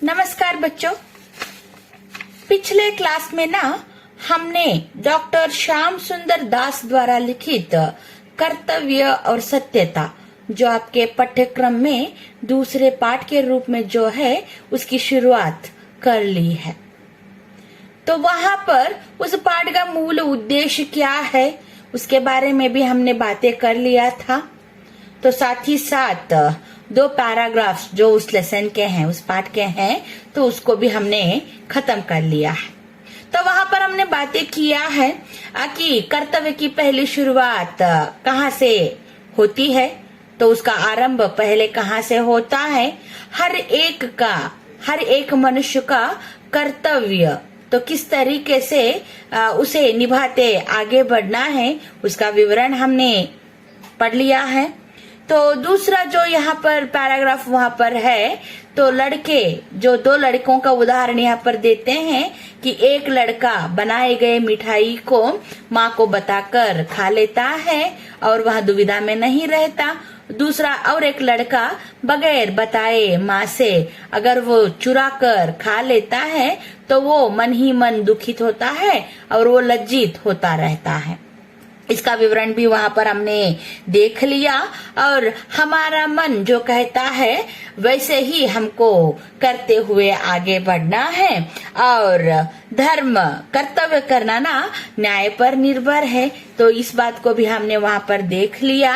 नमस्कार बच्चों। पिछले क्लास में ना हमने डॉक्टर श्याम सुंदर दास द्वारा लिखित कर्तव्य और सत्यता जो आपके पाठ्यक्रम में दूसरे पाठ के रूप में जो है उसकी शुरुआत कर ली है। तो वहां पर उस पाठ का मूल उद्देश्य क्या है उसके बारे में भी हमने बातें कर लिया था। तो साथ ही साथ 2 पैराग्राफ्स जो उस लेसन के हैं, उस पाठ के हैं, तो उसको भी हमने खत्म कर लिया है। तो वहां पर हमने बातें किया है कि कर्तव्य की पहली शुरुआत कहाँ से होती है, तो उसका आरंभ पहले कहाँ से होता है। हर एक मनुष्य का कर्तव्य तो किस तरीके से उसे निभाते आगे बढ़ना है उसका विवरण हमने पढ़ लिया है। तो दूसरा जो यहाँ पर पैराग्राफ वहां पर है, तो लड़के जो 2 लड़कों का उदाहरण यहाँ पर देते हैं कि एक लड़का बनाए गए मिठाई को माँ को बताकर खा लेता है और वह दुविधा में नहीं रहता। दूसरा और एक लड़का बगैर बताए माँ से अगर वो चुरा कर खा लेता है तो वो मन ही मन दुखित होता है और वो लज्जित होता रहता है। इसका विवरण भी वहां पर हमने देख लिया। और हमारा मन जो कहता है वैसे ही हमको करते हुए आगे बढ़ना है। और धर्म कर्तव्य करना ना न्याय पर निर्भर है, तो इस बात को भी हमने वहां पर देख लिया।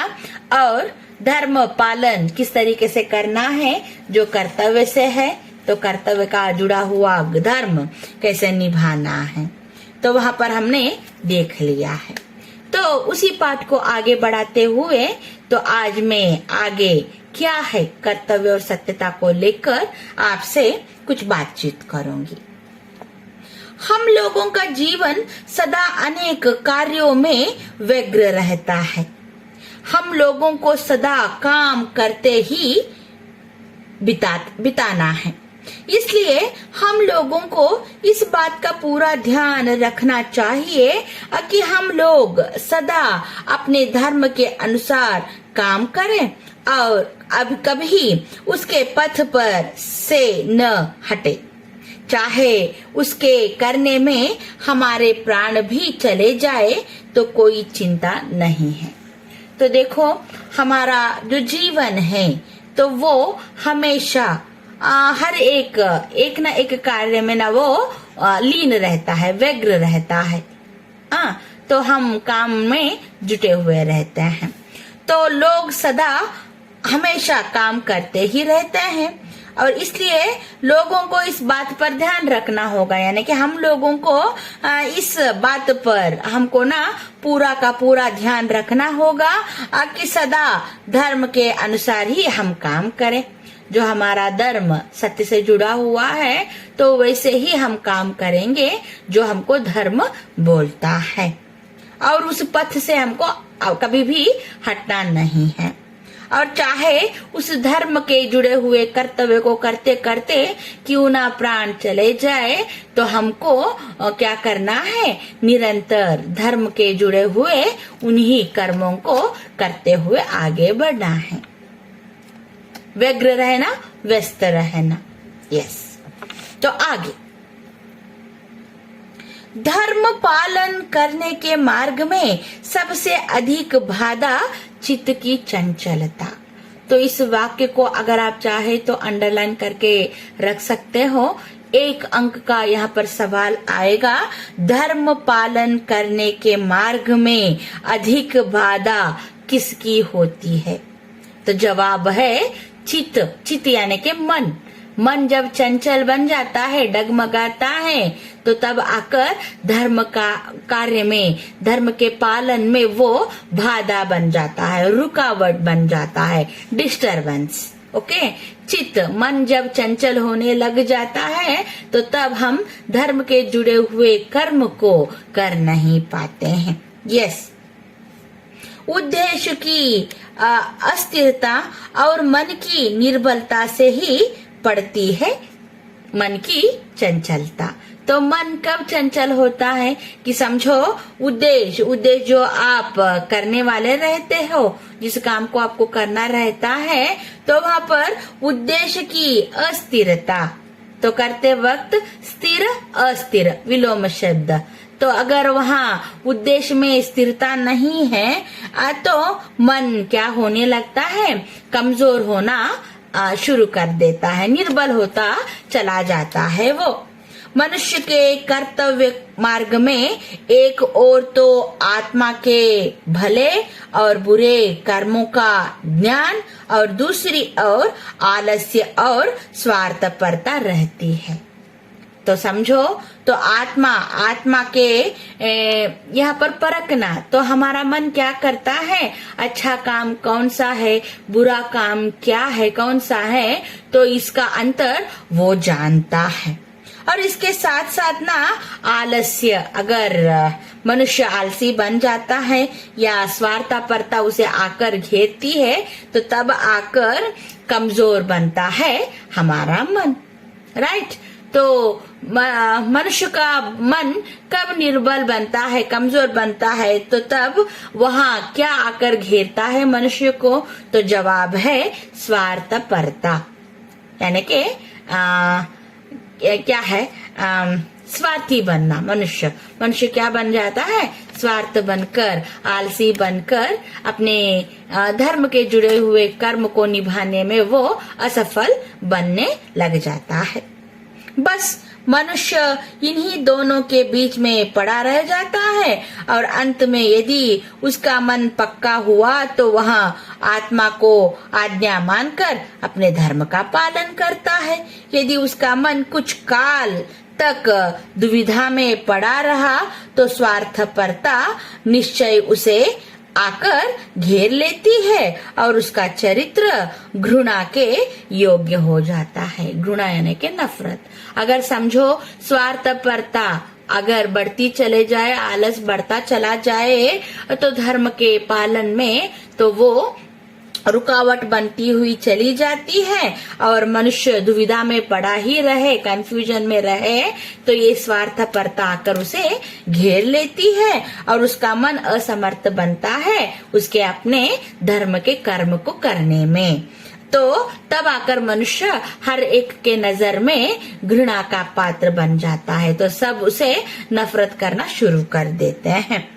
और धर्म पालन किस तरीके से करना है जो कर्तव्य से है, तो कर्तव्य का जुड़ा हुआ धर्म कैसे निभाना है, तो वहां पर हमने देख लिया है। तो उसी पाठ को आगे बढ़ाते हुए तो आज मैं आगे क्या है कर्तव्य और सत्यता को लेकर आपसे कुछ बातचीत करूंगी। हम लोगों का जीवन सदा अनेक कार्यों में व्यग्र रहता है। हम लोगों को सदा काम करते ही बिताना है। इसलिए हम लोगों को इस बात का पूरा ध्यान रखना चाहिए कि हम लोग सदा अपने धर्म के अनुसार काम करें और अब कभी उसके पथ पर से न हटे, चाहे उसके करने में हमारे प्राण भी चले जाए तो कोई चिंता नहीं है। तो देखो हमारा जो जीवन है तो वो हमेशा हर एक ना एक कार्य में ना वो लीन रहता है, व्यग्र रहता है। तो हम काम में जुटे हुए रहते हैं। तो लोग सदा हमेशा काम करते ही रहते हैं और इसलिए लोगों को इस बात पर ध्यान रखना होगा, यानी कि हम लोगों को इस बात पर हमको ना पूरा का पूरा ध्यान रखना होगा कि सदा धर्म के अनुसार ही हम काम करें। जो हमारा धर्म सत्य से जुड़ा हुआ है तो वैसे ही हम काम करेंगे जो हमको धर्म बोलता है और उस पथ से हमको कभी भी हटना नहीं है। और चाहे उस धर्म के जुड़े हुए कर्तव्य को करते करते क्यों ना प्राण चले जाए तो हमको क्या करना है, निरंतर धर्म के जुड़े हुए उन्हीं कर्मों को करते हुए आगे बढ़ना है। व्यग्र रहना, व्यस्त रहना। यस। तो आगे धर्म पालन करने के मार्ग में सबसे अधिक बाधा चित्त की चंचलता। तो इस वाक्य को अगर आप चाहे तो अंडरलाइन करके रख सकते हो। 1 अंक का यहाँ पर सवाल आएगा, धर्म पालन करने के मार्ग में अधिक बाधा किसकी होती है? तो जवाब है चित्त यानी के मन जब चंचल बन जाता है, डगमगाता है, तो तब आकर धर्म का कार्य में, धर्म के पालन में वो बाधा बन जाता है, रुकावट बन जाता है, डिस्टरबेंस। ओके, चित्त मन जब चंचल होने लग जाता है तो तब हम धर्म के जुड़े हुए कर्म को कर नहीं पाते हैं। यस। उद्देश्य की अस्थिरता और मन की निर्बलता से ही पड़ती है मन की चंचलता। तो मन कब चंचल होता है कि समझो उद्देश्य जो आप करने वाले रहते हो, जिस काम को आपको करना रहता है, तो वहां पर उद्देश्य की अस्थिरता तो करते वक्त स्थिर अस्थिर विलोम शब्द। तो अगर वहाँ उद्देश्य में स्थिरता नहीं है तो मन क्या होने लगता है, कमजोर होना शुरू कर देता है, निर्बल होता चला जाता है। वो मनुष्य के कर्तव्य मार्ग में एक ओर तो आत्मा के भले और बुरे कर्मों का ज्ञान और दूसरी ओर आलस्य और स्वार्थपरता रहती है। तो समझो, तो आत्मा के यहाँ पर परखना, तो हमारा मन क्या करता है, अच्छा काम कौन सा है, बुरा काम क्या है, कौन सा है, तो इसका अंतर वो जानता है। और इसके साथ साथ ना आलस्य, अगर मनुष्य आलसी बन जाता है या स्वार्थपरता उसे आकर घेरती है तो तब आकर कमजोर बनता है हमारा मन, राइट। तो मनुष्य का मन कब निर्बल बनता है, कमजोर बनता है, तो तब वहाँ क्या आकर घेरता है मनुष्य को, तो जवाब है स्वार्थपरता, यानी कि क्या है, स्वार्थी बनना। मनुष्य क्या बन जाता है, स्वार्थ बनकर, आलसी बनकर अपने धर्म के जुड़े हुए कर्म को निभाने में वो असफल बनने लग जाता है। बस मनुष्य इन्हीं दोनों के बीच में पड़ा रह जाता है और अंत में यदि उसका मन पक्का हुआ तो वह आत्मा को आज्ञा मानकर अपने धर्म का पालन करता है। यदि उसका मन कुछ काल तक दुविधा में पड़ा रहा तो स्वार्थपरता निश्चय उसे आकर घेर लेती है और उसका चरित्र घृणा के योग्य हो जाता है। घृणा यानी कि नफरत। अगर समझो स्वार्थपरता अगर बढ़ती चले जाए, आलस बढ़ता चला जाए तो धर्म के पालन में तो वो रुकावट बनती हुई चली जाती है और मनुष्य दुविधा में पड़ा ही रहे, कंफ्यूजन में रहे, तो ये स्वार्थपरता आकर उसे घेर लेती है और उसका मन असमर्थ बनता है उसके अपने धर्म के कर्म को करने में। तो तब आकर मनुष्य हर एक के नजर में घृणा का पात्र बन जाता है, तो सब उसे नफरत करना शुरू कर देते हैं।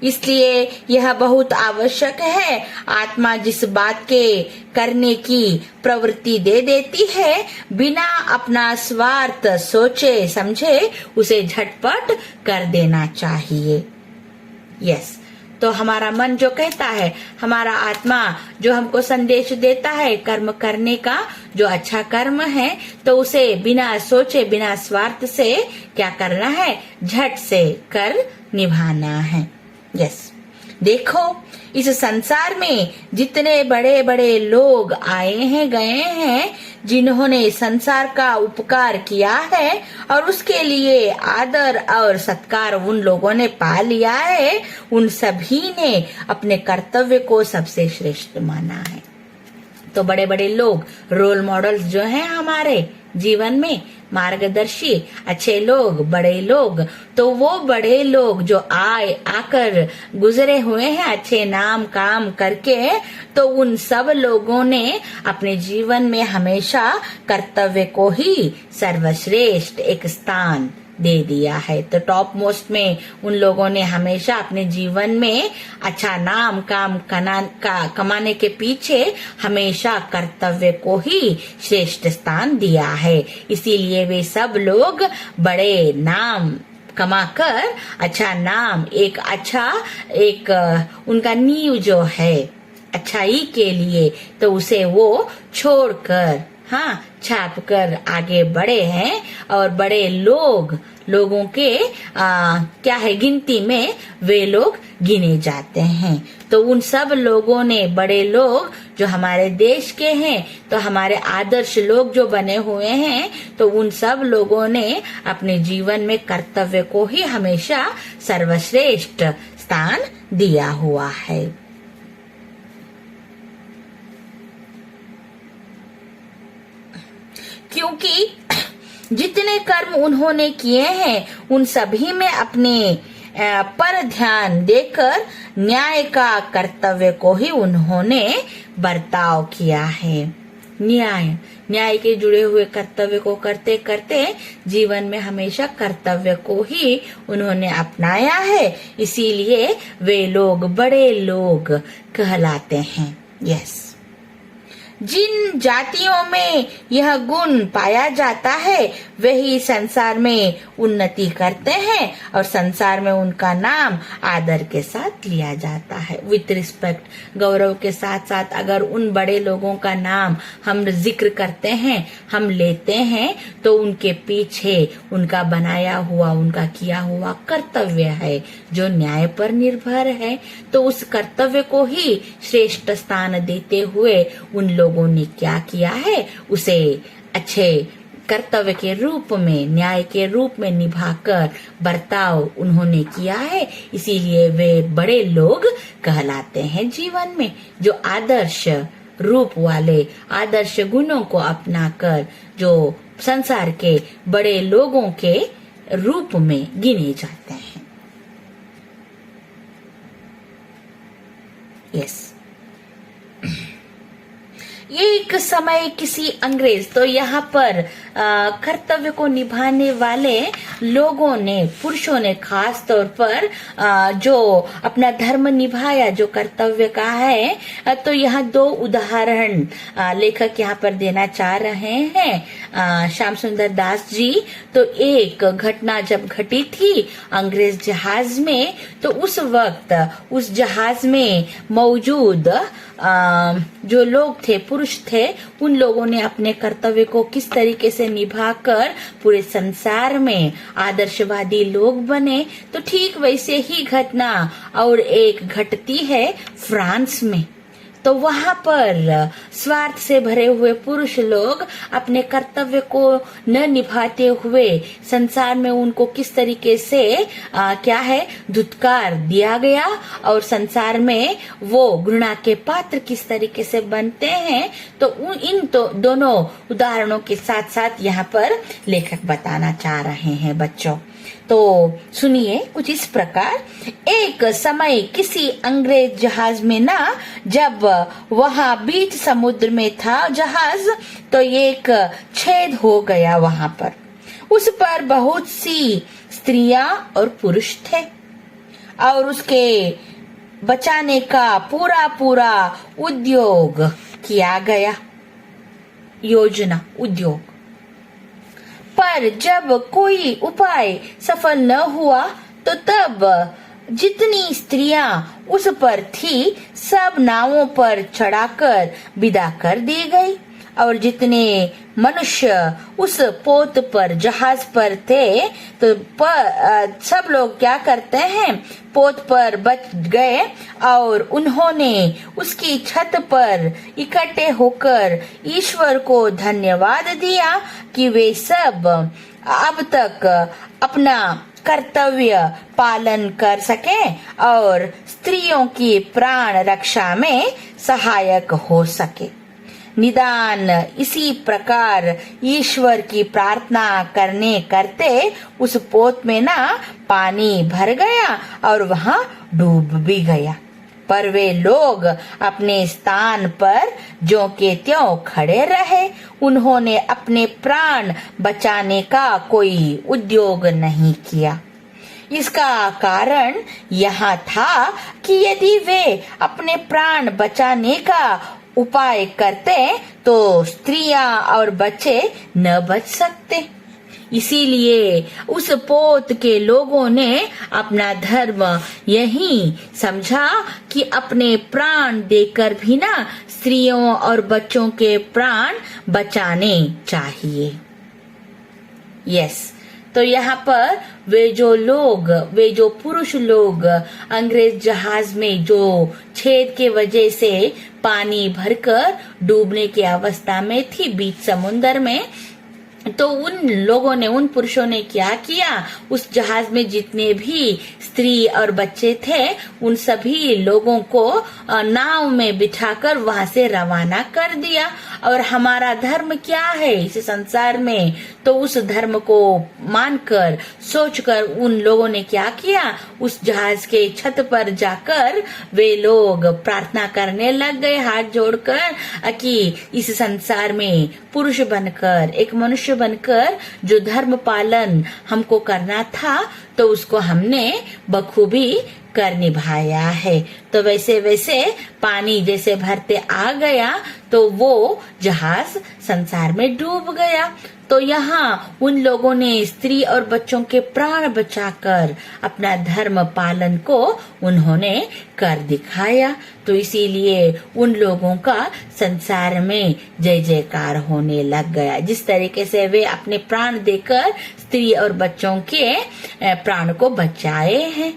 इसलिए यह बहुत आवश्यक है, आत्मा जिस बात के करने की प्रवृत्ति दे देती है बिना अपना स्वार्थ सोचे समझे उसे झटपट कर देना चाहिए। यस, तो हमारा मन जो कहता है, हमारा आत्मा जो हमको संदेश देता है कर्म करने का, जो अच्छा कर्म है, तो उसे बिना सोचे बिना स्वार्थ से क्या करना है, झट से कर निभाना है। यस, देखो इस संसार में जितने बड़े बड़े लोग आए हैं गए हैं, जिन्होंने संसार का उपकार किया है और उसके लिए आदर और सत्कार उन लोगों ने पा लिया है, उन सभी ने अपने कर्तव्य को सबसे श्रेष्ठ माना है। तो बड़े बड़े लोग, रोल मॉडल्स जो हैं हमारे जीवन में, मार्गदर्शी अच्छे लोग, बड़े लोग, तो वो बड़े लोग जो आकर गुजरे हुए हैं अच्छे नाम काम करके, तो उन सब लोगों ने अपने जीवन में हमेशा कर्तव्य को ही सर्वश्रेष्ठ एक स्थान दे दिया है। तो टॉप मोस्ट में उन लोगों ने हमेशा अपने जीवन में अच्छा नाम काम कमाने के पीछे हमेशा कर्तव्य को ही श्रेष्ठ स्थान दिया है। इसीलिए वे सब लोग बड़े नाम कमाकर अच्छा नाम एक उनका नींव जो है अच्छाई के लिए, तो उसे वो छोड़कर छाप कर आगे बढ़े हैं और बड़े लोगों के क्या है गिनती में वे लोग गिने जाते हैं। तो उन सब लोगों ने, बड़े लोग जो हमारे देश के हैं, तो हमारे आदर्श लोग जो बने हुए हैं, तो उन सब लोगों ने अपने जीवन में कर्तव्य को ही हमेशा सर्वश्रेष्ठ स्थान दिया हुआ है। क्योंकि जितने कर्म उन्होंने किए हैं उन सभी में अपने पर ध्यान देकर न्याय का कर्तव्य को ही उन्होंने बर्ताव किया है। न्याय न्याय के जुड़े हुए कर्तव्य को करते करते जीवन में हमेशा कर्तव्य को ही उन्होंने अपनाया है, इसीलिए वे लोग बड़े लोग कहलाते हैं। यस, जिन जातियों में यह गुण पाया जाता है वही संसार में उन्नति करते हैं और संसार में उनका नाम आदर के साथ लिया जाता है। विथ रिस्पेक्ट, गौरव के साथ साथ अगर उन बड़े लोगों का नाम हम जिक्र करते हैं, हम लेते हैं, तो उनके पीछे उनका बनाया हुआ, उनका किया हुआ कर्तव्य है जो न्याय पर निर्भर है। तो उस कर्तव्य को ही श्रेष्ठ स्थान देते हुए उन लोगों ने क्या किया है, उसे अच्छे कर्तव्य के रूप में, न्याय के रूप में निभाकर बर्ताव उन्होंने किया है, इसीलिए वे बड़े लोग कहलाते हैं जीवन में, जो आदर्श रूप वाले, आदर्श गुणों को अपनाकर जो संसार के बड़े लोगों के रूप में गिने जाते हैं। यस, एक समय किसी अंग्रेज, तो यहाँ पर कर्तव्य को निभाने वाले लोगों ने, पुरुषों ने खास तौर पर जो अपना धर्म निभाया, जो कर्तव्य का है, तो यहाँ दो उदाहरण लेखक यहाँ पर देना चाह रहे हैं श्याम सुंदर दास जी। तो एक घटना जब घटी थी अंग्रेज जहाज में, तो उस वक्त उस जहाज में मौजूद जो लोग थे, पुरुष थे, उन लोगों ने अपने कर्तव्य को किस तरीके से निभाकर पूरे संसार में आदर्शवादी लोग बने। तो ठीक वैसे ही घटना और एक घटती है फ्रांस में। तो वहां पर स्वार्थ से भरे हुए पुरुष लोग अपने कर्तव्य को न निभाते हुए संसार में उनको किस तरीके से क्या है, धुतकार दिया गया और संसार में वो घृणा के पात्र किस तरीके से बनते हैं। तो इन दोनों उदाहरणों के साथ साथ यहाँ पर लेखक बताना चाह रहे हैं बच्चों। तो सुनिए कुछ इस प्रकार, एक समय किसी अंग्रेज जहाज में ना, जब वहां बीच समुद्र में था जहाज, तो एक छेद हो गया वहां पर। उस पर बहुत सी स्त्रियां और पुरुष थे और उसके बचाने का पूरा उद्योग किया गया, योजना, उद्योग। पर जब कोई उपाय सफल न हुआ तो तब जितनी स्त्रियां उस पर थी सब नावों पर चढ़ाकर विदा कर दी गई और जितने मनुष्य उस पोत पर, जहाज पर थे, तो सब लोग क्या करते हैं, पोत पर बच गए और उन्होंने उसकी छत पर इकट्ठे होकर ईश्वर को धन्यवाद दिया कि वे सब अब तक अपना कर्तव्य पालन कर सके और स्त्रियों की प्राण रक्षा में सहायक हो सके। निदान इसी प्रकार ईश्वर की प्रार्थना करने करते उस पोत में ना पानी भर गया और वहां डूब भी गया। पर वे लोग अपने स्थान पर ज्यों के त्यों खड़े रहे। उन्होंने अपने प्राण बचाने का कोई उद्योग नहीं किया। इसका कारण यह था कि यदि वे अपने प्राण बचाने का उपाय करते तो स्त्रियां और बच्चे न बच सकते। इसीलिए उस पोत के लोगों ने अपना धर्म यही समझा कि अपने प्राण देकर भी ना स्त्रियों और बच्चों के प्राण बचाने चाहिए। यस, तो यहाँ पर वे जो पुरुष लोग अंग्रेज जहाज में जो छेद के वजह से पानी भरकर डूबने की अवस्था में थी बीच समुद्र में, तो उन लोगों ने, उन पुरुषों ने क्या किया, उस जहाज में जितने भी स्त्री और बच्चे थे उन सभी लोगों को नाव में बिठाकर वहां से रवाना कर दिया और हमारा धर्म क्या है इस संसार में, तो उस धर्म को मानकर सोचकर उन लोगों ने क्या किया, उस जहाज के छत पर जाकर वे लोग प्रार्थना करने लग गए हाथ जोड़कर कि इस संसार में पुरुष बनकर, एक मनुष्य बनकर जो धर्म पालन हमको करना था तो उसको हमने बखूबी कर निभाया है। तो वैसे वैसे पानी जैसे भरते आ गया तो वो जहाज संसार में डूब गया। तो यहाँ उन लोगों ने स्त्री और बच्चों के प्राण बचाकर अपना धर्म पालन को उन्होंने कर दिखाया। तो इसीलिए उन लोगों का संसार में जय जयकार होने लग गया। जिस तरीके से वे अपने प्राण देकर स्त्री और बच्चों के प्राण को बचाए हैं,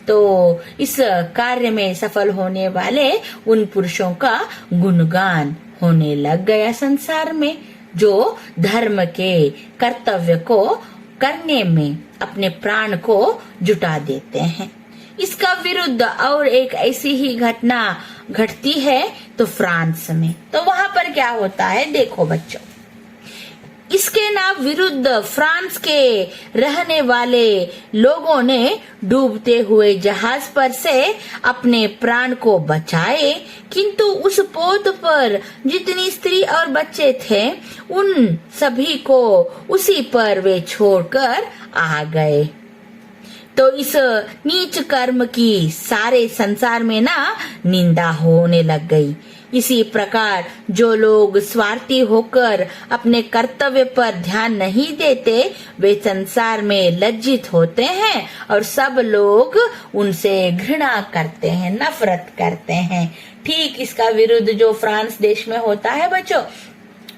तो इस कार्य में सफल होने वाले उन पुरुषों का गुणगान होने लग गया संसार में, जो धर्म के कर्तव्य को करने में अपने प्राण को जुटा देते हैं। इसका विरुद्ध और एक ऐसी ही घटना घटती है तो फ्रांस में। तो वहां पर क्या होता है देखो बच्चों, इसके ना विरुद्ध फ्रांस के रहने वाले लोगों ने डूबते हुए जहाज पर से अपने प्राण को बचाए, किंतु उस पोत पर जितनी स्त्री और बच्चे थे उन सभी को उसी पर वे छोड़कर आ गए। तो इस नीच कर्म की सारे संसार में ना निंदा होने लग गई। इसी प्रकार जो लोग स्वार्थी होकर अपने कर्तव्य पर ध्यान नहीं देते वे संसार में लज्जित होते हैं और सब लोग उनसे घृणा करते हैं, नफरत करते हैं। ठीक इसका विरुद्ध जो फ्रांस देश में होता है बच्चों,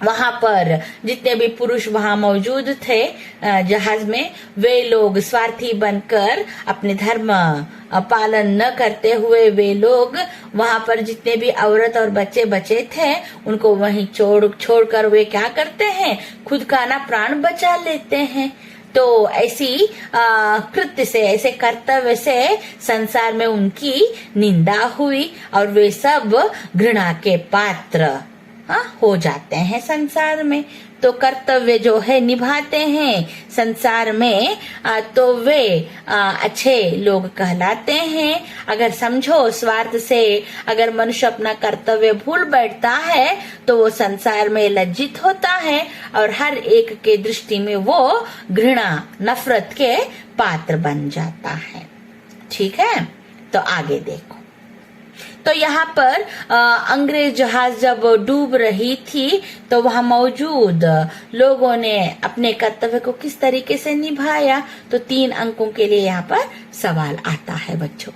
वहां पर जितने भी पुरुष वहां मौजूद थे जहाज में, वे लोग स्वार्थी बनकर अपने धर्म पालन न करते हुए वे लोग वहां पर जितने भी औरत और बच्चे बचे थे उनको वहीं छोड़कर वे क्या करते हैं, खुद का ना प्राण बचा लेते हैं। तो ऐसी कृत्य से, ऐसे कर्तव्य से संसार में उनकी निंदा हुई और वे सब घृणा के पात्र हो जाते हैं संसार में। तो कर्तव्य जो है निभाते हैं संसार में तो वे अच्छे लोग कहलाते हैं। अगर समझो स्वार्थ से अगर मनुष्य अपना कर्तव्य भूल बैठता है तो वो संसार में लज्जित होता है और हर एक के दृष्टि में वो घृणा नफरत के पात्र बन जाता है। ठीक है, तो आगे देखो। तो यहाँ पर अंग्रेज जहाज जब डूब रही थी तो वहां मौजूद लोगों ने अपने कर्तव्य को किस तरीके से निभाया, तो 3 अंकों के लिए यहाँ पर सवाल आता है बच्चों।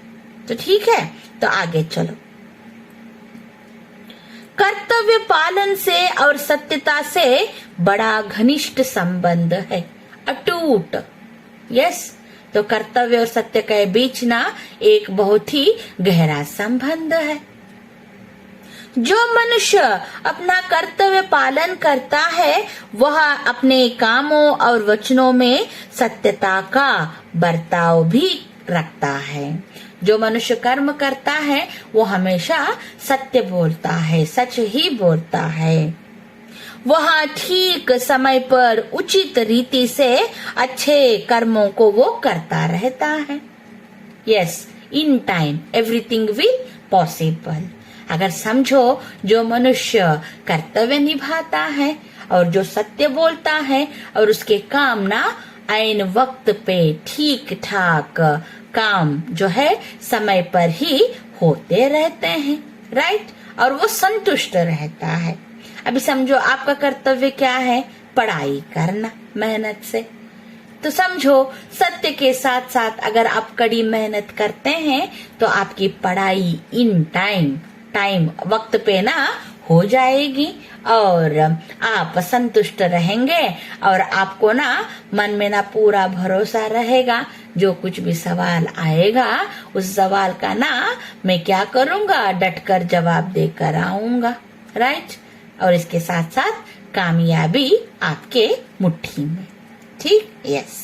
तो ठीक है, तो आगे चलो। कर्तव्य पालन से और सत्यता से बड़ा घनिष्ठ संबंध है, अटूट। यस, तो कर्तव्य और सत्य के बीच ना एक बहुत ही गहरा संबंध है। जो मनुष्य अपना कर्तव्य पालन करता है वह अपने कामों और वचनों में सत्यता का बर्ताव भी रखता है। जो मनुष्य कर्म करता है वो हमेशा सत्य बोलता है, सच ही बोलता है। वह ठीक समय पर उचित रीति से अच्छे कर्मों को वो करता रहता है। Yes, in time everything will possible. अगर समझो जो मनुष्य कर्तव्य निभाता है और जो सत्य बोलता है और उसके काम ना ऐन वक्त पे ठीक ठाक काम जो है समय पर ही होते रहते हैं, राइट, और वो संतुष्ट रहता है। अभी समझो आपका कर्तव्य क्या है, पढ़ाई करना मेहनत से। तो समझो सत्य के साथ साथ अगर आप कड़ी मेहनत करते हैं तो आपकी पढ़ाई इन टाइम वक्त पे ना हो जाएगी और आप संतुष्ट रहेंगे और आपको ना मन में ना पूरा भरोसा रहेगा। जो कुछ भी सवाल आएगा उस सवाल का ना मैं क्या करूंगा, डटकर जवाब देकर आऊंगा, राइट। और इसके साथ साथ कामयाबी आपके मुट्ठी में। ठीक, यस।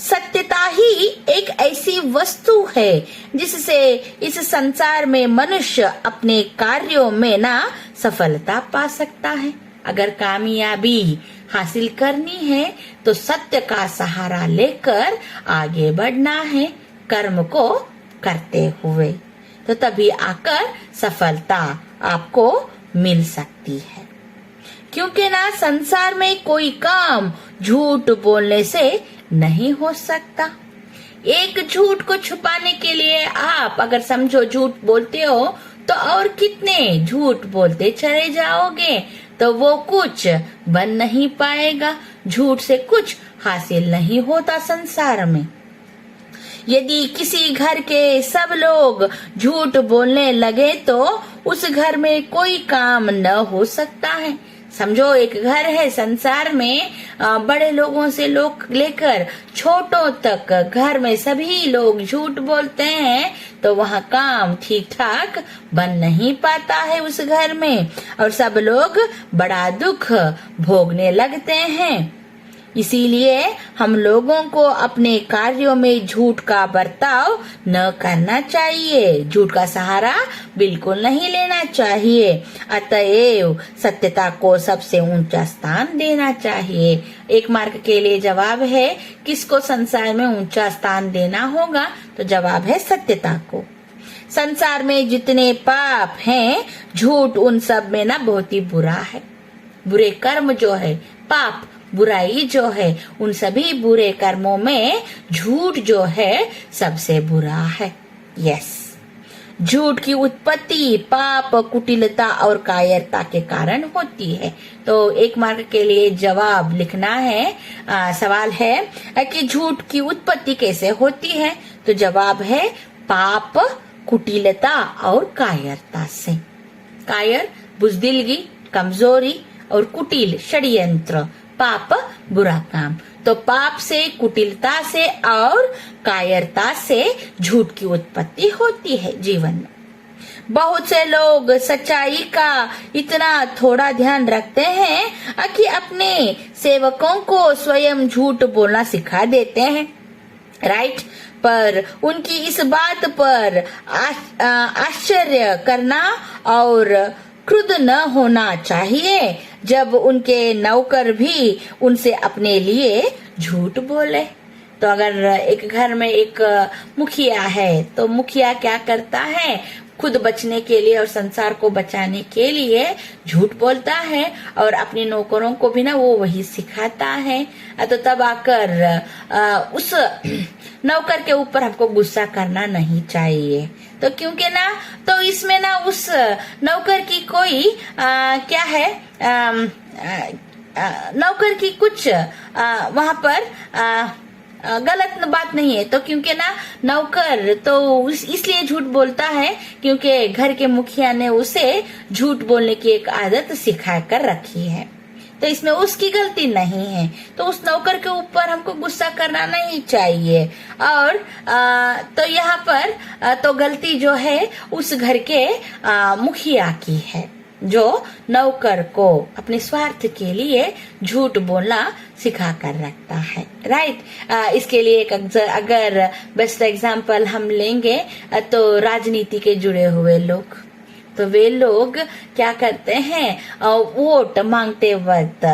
सत्यता ही एक ऐसी वस्तु है जिससे इस संसार में मनुष्य अपने कार्यों में ना सफलता पा सकता है। अगर कामयाबी हासिल करनी है तो सत्य का सहारा लेकर आगे बढ़ना है, कर्म को करते हुए, तो तभी आकर सफलता आपको मिल सकती है। क्योंकि ना संसार में कोई काम झूठ बोलने से नहीं हो सकता। एक झूठ को छुपाने के लिए आप अगर समझो झूठ बोलते हो तो और कितने झूठ बोलते चले जाओगे, तो वो कुछ बन नहीं पाएगा। झूठ से कुछ हासिल नहीं होता संसार में। यदि किसी घर के सब लोग झूठ बोलने लगे तो उस घर में कोई काम न हो सकता है। समझो एक घर है, संसार में बड़े लोगों से लोग लेकर छोटों तक घर में सभी लोग झूठ बोलते हैं तो वहाँ काम ठीक ठाक बन नहीं पाता है उस घर में, और सब लोग बड़ा दुख भोगने लगते हैं। इसीलिए हम लोगों को अपने कार्यों में झूठ का बर्ताव न करना चाहिए, झूठ का सहारा बिल्कुल नहीं लेना चाहिए। अतएव सत्यता को सबसे ऊंचा स्थान देना चाहिए। एक मार्क के लिए जवाब है, किसको संसार में ऊंचा स्थान देना होगा, तो जवाब है सत्यता को। संसार में जितने पाप हैं, झूठ उन सब में ना बहुत ही बुरा है। बुरे कर्म जो है, पाप बुराई जो है, उन सभी बुरे कर्मों में झूठ जो है सबसे बुरा है। यस, झूठ की उत्पत्ति पाप, कुटिलता और कायरता के कारण होती है। तो एक मार्क के लिए जवाब लिखना है। सवाल है कि झूठ की उत्पत्ति कैसे होती है, तो जवाब है पाप, कुटिलता और कायरता से। कायर बुजदिलगी, कमजोरी, और कुटिल षड्यंत्र, पाप बुरा काम। तो पाप से, कुटिलता से और कायरता से झूठ की उत्पत्ति होती है जीवन में। बहुत से लोग सच्चाई का इतना थोड़ा ध्यान रखते हैं कि अपने सेवकों को स्वयं झूठ बोलना सिखा देते हैं, राइट। पर उनकी इस बात पर आश्चर्य करना और क्रुद्ध न होना चाहिए जब उनके नौकर भी उनसे अपने लिए झूठ बोले। तो अगर एक घर में एक मुखिया है तो मुखिया क्या करता है, खुद बचने के लिए और संसार को बचाने के लिए झूठ बोलता है और अपने नौकरों को भी ना वो वही सिखाता है। तो तब आकर उस नौकर के ऊपर हमको गुस्सा करना नहीं चाहिए। तो क्योंकि ना तो इसमें ना उस नौकर की कोई क्या है, नौकर की कुछ वहां पर गलत बात नहीं है। तो क्योंकि ना नौकर तो इसलिए झूठ बोलता है क्योंकि घर के मुखिया ने उसे झूठ बोलने की एक आदत सिखा कर रखी है। तो इसमें उसकी गलती नहीं है, तो उस नौकर के ऊपर हमको गुस्सा करना नहीं चाहिए। और तो यहाँ पर तो गलती जो है उस घर के मुखिया की है, जो नौकर को अपने स्वार्थ के लिए झूठ बोलना सिखा कर रखता है, राइट। इसके लिए एक अगर बेस्ट एग्जांपल हम लेंगे तो राजनीति के जुड़े हुए लोग, तो वे लोग क्या करते हैं, वोट मांगते वक्त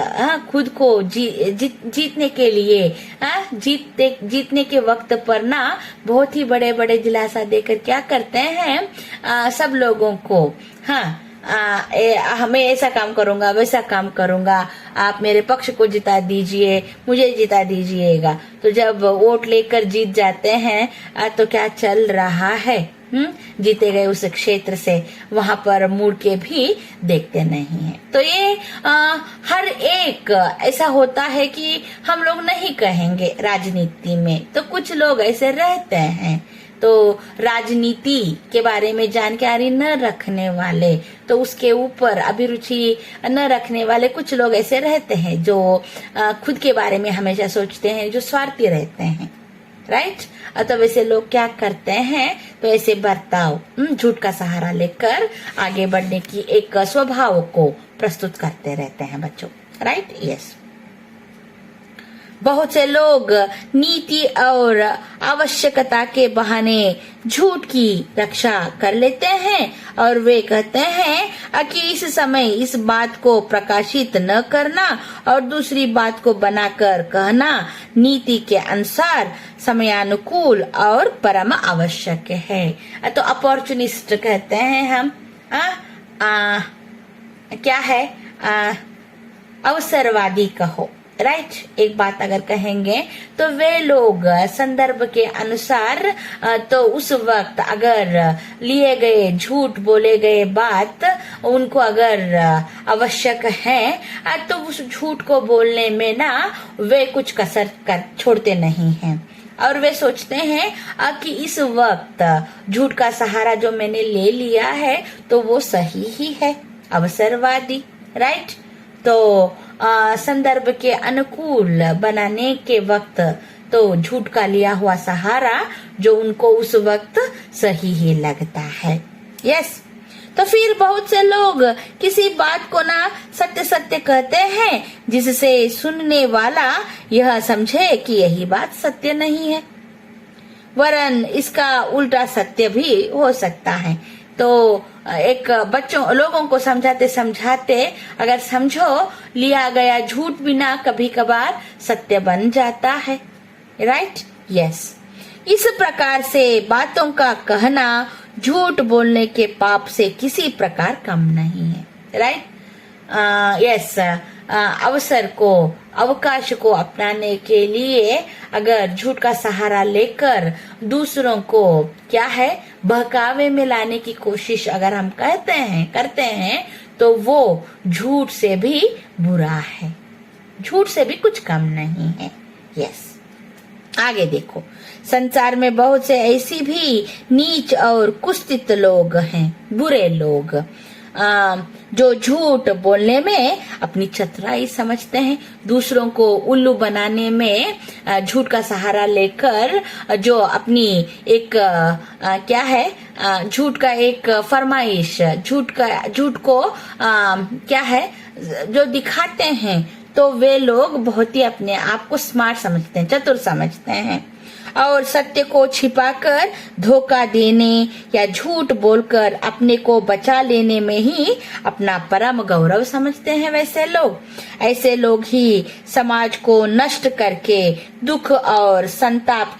खुद को जीतने के लिए जीतने के वक्त पर ना बहुत ही बड़े बड़े दिलासा देकर क्या करते हैं, सब लोगों को मैं ऐसा काम करूंगा, वैसा काम करूंगा, आप मेरे पक्ष को जिता दीजिए, मुझे जिता दीजिएगा। तो जब वोट लेकर जीत जाते हैं तो क्या चल रहा है, जीते गए उस क्षेत्र से वहां पर मुड़ के भी देखते नहीं है। तो ये हर एक ऐसा होता है कि हम लोग नहीं कहेंगे राजनीति में, तो कुछ लोग ऐसे रहते हैं। तो राजनीति के बारे में जानकारी न रखने वाले, तो उसके ऊपर अभिरुचि न रखने वाले कुछ लोग ऐसे रहते हैं जो खुद के बारे में हमेशा सोचते हैं, जो स्वार्थी रहते हैं, राइट। तो वैसे लोग क्या करते हैं, तो ऐसे बर्ताव झूठ का सहारा लेकर आगे बढ़ने की एक स्वभाव को प्रस्तुत करते रहते हैं बच्चों, राइट। यस, बहुत से लोग नीति और आवश्यकता के बहाने झूठ की रक्षा कर लेते हैं और वे कहते हैं कि इस समय इस बात को प्रकाशित न करना और दूसरी बात को बनाकर कहना नीति के अनुसार समयानुकूल और परम आवश्यक है। तो अपॉर्चुनिस्ट कहते हैं हम क्या है अवसरवादी कहो, राइट। एक बात अगर कहेंगे तो वे लोग संदर्भ के अनुसार तो उस वक्त अगर लिए गए झूठ बोले गए बात उनको अगर आवश्यक है तो उस झूठ को बोलने में ना वे कुछ कसर कर छोड़ते नहीं हैं और वे सोचते हैं कि इस वक्त झूठ का सहारा जो मैंने ले लिया है तो वो सही ही है, अवसरवादी, राइट। तो संदर्भ के अनुकूल बनाने के वक्त तो झूठ का लिया हुआ सहारा जो उनको उस वक्त सही ही लगता है, यस। तो फिर बहुत से लोग किसी बात को ना सत्य सत्य कहते हैं जिससे सुनने वाला यह समझे कि यही बात सत्य नहीं है, वरन इसका उल्टा सत्य भी हो सकता है। तो एक लोगों को समझाते समझाते अगर समझो लिया गया झूठ भी ना कभी कभार सत्य बन जाता है, राइट, यस। इस प्रकार से बातों का कहना झूठ बोलने के पाप से किसी प्रकार कम नहीं है, राइट, यस। अवकाश को अपनाने के लिए अगर झूठ का सहारा लेकर दूसरों को क्या है बहकावे में लाने की कोशिश अगर हम करते हैं तो वो झूठ से भी बुरा है, झूठ से भी कुछ कम नहीं है, यस। आगे देखो, संसार में बहुत से ऐसी भी नीच और कुत्सित लोग हैं, बुरे लोग, जो झूठ बोलने में अपनी चतुराई समझते हैं, दूसरों को उल्लू बनाने में झूठ का सहारा लेकर जो अपनी एक क्या है झूठ का एक फरमाइश झूठ को क्या है जो दिखाते हैं तो वे लोग बहुत ही अपने आप को स्मार्ट समझते हैं, चतुर समझते हैं और सत्य को छिपाकर धोखा देने या झूठ बोलकर अपने को बचा लेने में ही अपना परम गौरव समझते हैं। ऐसे लोग ही समाज को नष्ट करके दुख और संताप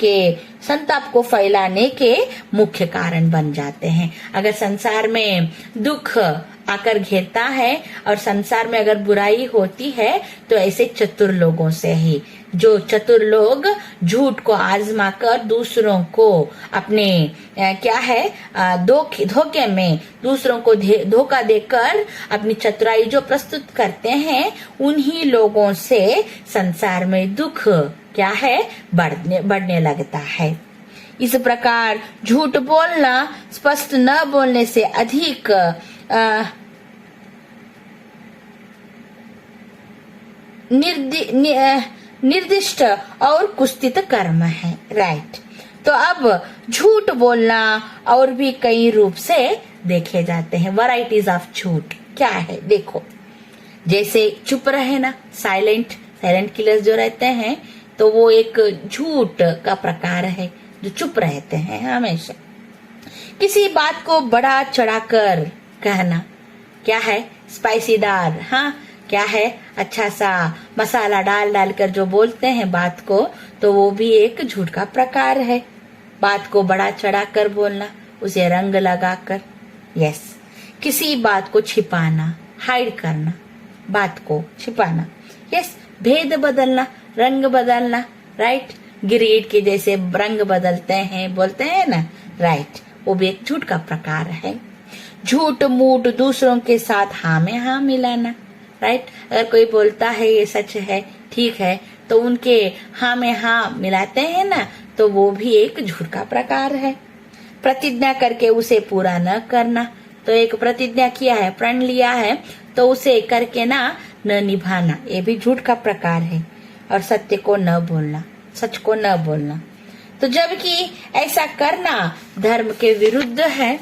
को फैलाने के मुख्य कारण बन जाते हैं। अगर संसार में दुख आकर घेरता है और संसार में अगर बुराई होती है तो ऐसे चतुर लोगों से ही, जो चतुर लोग झूठ को आजमा कर दूसरों को अपने क्या है धोखे में दूसरों को धोखा देकर अपनी चतुराई जो प्रस्तुत करते हैं उन्हीं लोगों से संसार में दुख क्या है बढ़ने लगता है। इस प्रकार झूठ बोलना स्पष्ट न बोलने से अधिक निर्दिष्ट और कुत्सित कर्म है, राइट। तो अब झूठ बोलना और भी कई रूप से देखे जाते हैं। वैरायटीज ऑफ झूठ क्या है देखो, जैसे चुप रहे ना, साइलेंट किलर्स जो रहते हैं तो वो एक झूठ का प्रकार है जो चुप रहते हैं हमेशा। किसी बात को बढ़ा चढ़ाकर कहना क्या है, स्पाइसीदार, हाँ क्या है अच्छा सा मसाला डाल कर जो बोलते हैं बात को, तो वो भी एक झूठ का प्रकार है। बात को बढ़ा चढ़ा कर बोलना, उसे रंग लगाकर, यस। किसी बात को छिपाना, हाइड करना, बात को छिपाना, यस। भेद बदलना, रंग बदलना, राइट। गिरीट के जैसे रंग बदलते हैं बोलते हैं ना, राइट, वो भी एक झूठ का प्रकार है। झूठ मूठ दूसरों के साथ हाँ में हाँ मिलाना, राइट। अगर कोई बोलता है ये सच है, ठीक है, तो उनके हाँ में हाँ मिलाते हैं ना, तो वो भी एक झूठ का प्रकार है। प्रतिज्ञा करके उसे पूरा न करना, तो एक प्रतिज्ञा किया है, प्रण लिया है, तो उसे करके ना न निभाना, ये भी झूठ का प्रकार है। और सत्य को न बोलना, सच को न बोलना, तो जबकि ऐसा करना धर्म के विरुद्ध है,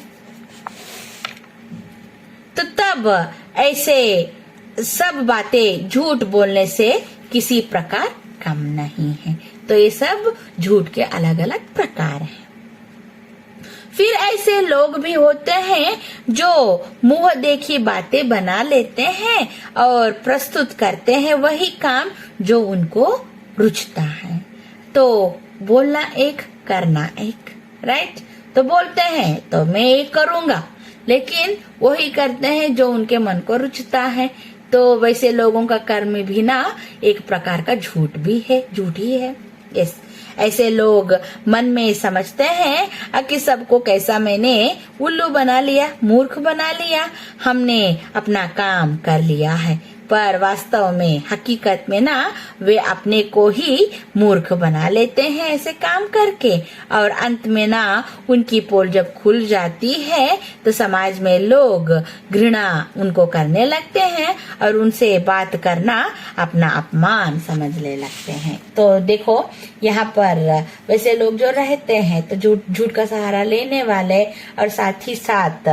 तो तब ऐसे सब बातें झूठ बोलने से किसी प्रकार कम नहीं है। तो ये सब झूठ के अलग अलग प्रकार हैं। फिर ऐसे लोग भी होते हैं जो मुंह देखी बातें बना लेते हैं और प्रस्तुत करते हैं वही काम जो उनको रुचता है। तो बोलना एक, करना एक, राइट। तो बोलते हैं तो मैं ये करूंगा, लेकिन वही करते हैं जो उनके मन को रुचता है। तो वैसे लोगों का कर्म भी ना एक प्रकार का झूठ ही है। यस, ऐसे लोग मन में समझते हैं कि सबको कैसा मैंने उल्लू बना लिया, मूर्ख बना लिया, हमने अपना काम कर लिया है। पर वास्तव में हकीकत में ना वे अपने को ही मूर्ख बना लेते हैं ऐसे काम करके। और अंत में ना उनकी पोल जब खुल जाती है तो समाज में लोग घृणा उनको करने लगते हैं और उनसे बात करना अपना अपमान समझने लगते हैं। तो देखो यहाँ पर वैसे लोग जो रहते हैं तो झूठ का सहारा लेने वाले और साथ ही साथ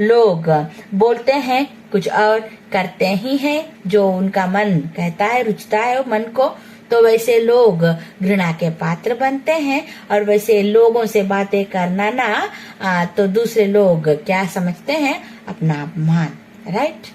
लोग बोलते हैं कुछ और करते ही हैं जो उनका मन कहता है, रुचता है मन को। तो वैसे लोग घृणा के पात्र बनते हैं और वैसे लोगों से बातें करना ना तो दूसरे लोग क्या समझते हैं, अपना अपमान, राइट।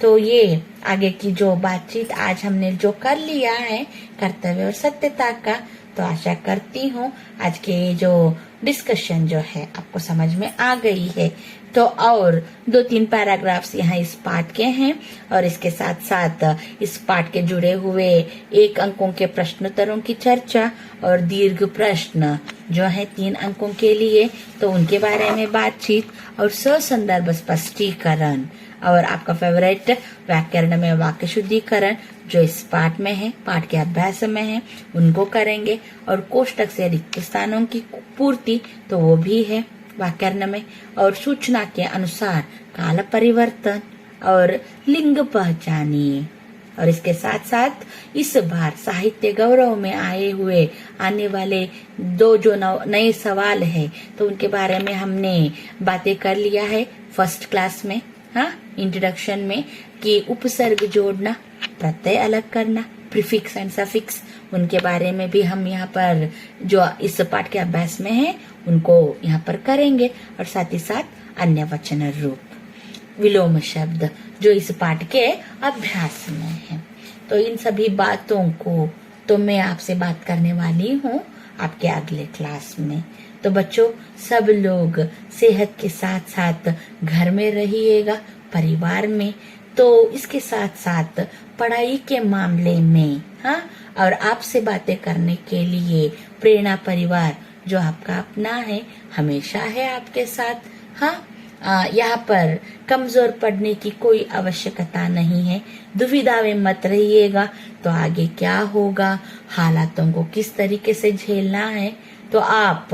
तो ये आगे की जो बातचीत आज हमने जो कर लिया है कर्तव्य और सत्यता का, तो आशा करती हूँ आज के जो डिस्कशन जो है आपको समझ में आ गई है। तो और 2-3 पैराग्राफ्स यहाँ इस पाठ के हैं और इसके साथ साथ इस पाठ के जुड़े हुए 1 अंकों के प्रश्नोत्तरों की चर्चा और दीर्घ प्रश्न जो है 3 अंकों के लिए, तो उनके बारे में बातचीत और ससंदर्भ स्पष्टीकरण और आपका फेवरेट व्याकरण में वाक्य शुद्धिकरण जो इस पाठ में है, पाठ के अभ्यास में है, उनको करेंगे। और कोष्टक से रिक्त स्थानों की पूर्ति तो वो भी है व्याकरण में। और सूचना के अनुसार काल परिवर्तन और लिंग पहचानिए। और इसके साथ साथ इस बार साहित्य गौरव में आने वाले 2 जो नए सवाल है तो उनके बारे में हमने बातें कर लिया है फर्स्ट क्लास में, हाँ, इंट्रोडक्शन में, कि उपसर्ग जोड़ना, प्रत्यय अलग करना, प्रीफिक्स एंड सफिक्स, उनके बारे में भी हम यहाँ पर जो इस पाठ के अभ्यास में है उनको यहाँ पर करेंगे। और साथ ही साथ अन्य वचन रूप, विलोम शब्द जो इस पाठ के अभ्यास में है। तो इन सभी बातों को तो मैं आपसे बात करने वाली हूँ आपके अगले क्लास में। तो बच्चों सब लोग सेहत के साथ साथ घर में रहिएगा, परिवार में, तो इसके साथ साथ पढ़ाई के मामले में, हाँ, और आपसे बातें करने के लिए प्रेरणा परिवार जो आपका अपना है हमेशा है आपके साथ, हाँ। यहाँ पर कमजोर पड़ने की कोई आवश्यकता नहीं है, दुविधा में मत रहिएगा। तो आगे क्या होगा, हालातों को किस तरीके से झेलना है, तो आप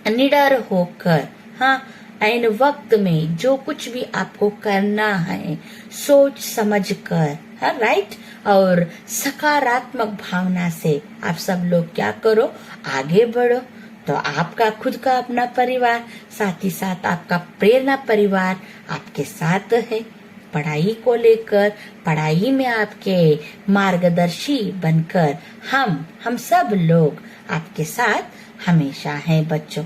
निडर होकर, हाँ, ऐन वक्त में जो कुछ भी आपको करना है सोच समझ कर, हाँ, राइट, और सकारात्मक भावना से आप सब लोग क्या करो, आगे बढ़ो। तो आपका खुद का अपना परिवार, साथ ही साथ आपका प्रेरणा परिवार आपके साथ है। पढ़ाई को लेकर, पढ़ाई में आपके मार्गदर्शी बनकर हम सब लोग आपके साथ हमेशा हैं बच्चों,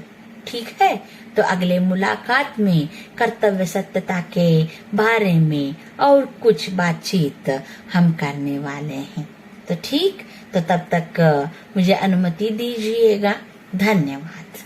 ठीक है। तो अगले मुलाकात में कर्तव्य सत्यता के बारे में और कुछ बातचीत हम करने वाले हैं। तो ठीक, तो तब तक मुझे अनुमति दीजिएगा। धन्यवाद।